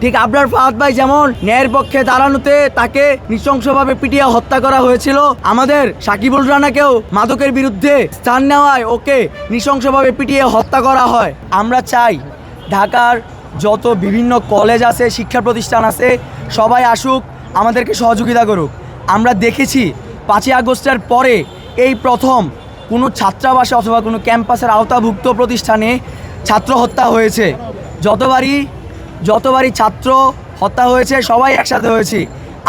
ঠিক আবরার ফাহাদ ভাই যেমন ন্যায়ের পক্ষে দাঁড়ানোতে তাকে নৃশংসভাবে পিটিয়ে হত্যা করা হয়েছিল, আমাদের সাকিবুল রানাকেও মাদকের বিরুদ্ধে স্থান নেওয়ায় ওকে নৃশংসভাবে পিটিয়ে হত্যা করা হয়। আমরা চাই ঢাকার যত বিভিন্ন কলেজ আছে, শিক্ষা প্রতিষ্ঠান আছে, সবাই আসুক, আমাদেরকে সহযোগিতা করুক। আমরা দেখেছি 5ই আগস্টের পরে এই প্রথম কোনো ছাত্রাবাসে অথবা কোনো ক্যাম্পাসের আওতাভুক্ত প্রতিষ্ঠানে ছাত্র হত্যা হয়েছে। যতবারই ছাত্র হত্যা হয়েছে সবাই একসাথে হয়েছি।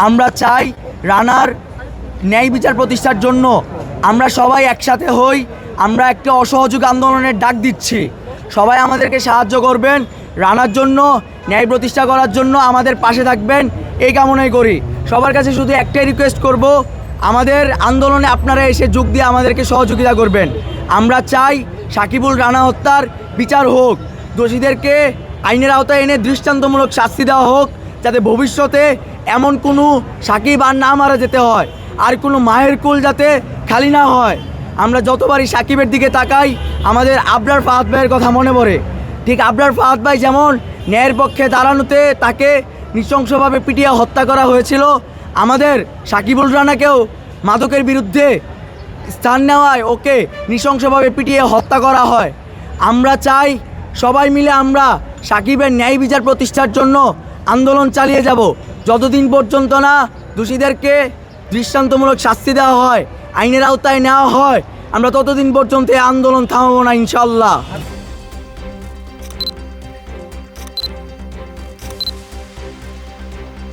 আমরা চাই রানার ন্যায় বিচার প্রতিষ্ঠার জন্য আমরা সবাই একসাথে হই। আমরা একটা অসহযোগ আন্দোলনের ডাক দিচ্ছি, সবাই আমাদেরকে সাহায্য করবেন, রানার জন্য ন্যায় প্রতিষ্ঠা করার জন্য আমাদের পাশে থাকবেন, এই কামনাই করি। সবার কাছে শুধু একটাই রিকোয়েস্ট করব, আমাদের আন্দোলনে আপনারা এসে যোগ দিয়ে আমাদেরকে সহযোগিতা করবেন। আমরা চাই সাকিবুল রানা হত্যার বিচার হোক, দোষীদেরকে আইনের আওতায় এনে দৃষ্টান্তমূলক শাস্তি দেওয়া হোক, যাতে ভবিষ্যতে এমন কোনো সাকিব আর না মারা যেতে হয়, আর কোনো মায়ের কুল যাতে খালি না হয়। আমরা যতবারই সাকিবের দিকে তাকাই আমাদের আবরার ফাহাদ ভাইয়ের কথা মনে পড়ে। ঠিক আবরার ফাহাদ ভাই যেমন ন্যায়ের পক্ষে দাঁড়ানোতে তাকে নৃশংসভাবে পিটিয়ে হত্যা করা হয়েছিল, আমাদের সাকিবুল রানাকেও মাদকের বিরুদ্ধে স্থান নেওয়ায় ওকে নৃশংসভাবে পিটিয়ে হত্যা করা হয়। আমরা চাই সবাই মিলে আমরা সাকিবের ন্যায় বিচার প্রতিষ্ঠার জন্য আন্দোলন চালিয়ে যাব, যতদিন পর্যন্ত না দোষীদেরকে দৃষ্টান্তমূলক শাস্তি দেওয়া হয়, আইনের আওতায় নেওয়া হয়, আমরা ততদিন পর্যন্ত এই আন্দোলন থামাবো না ইনশাল্লাহ।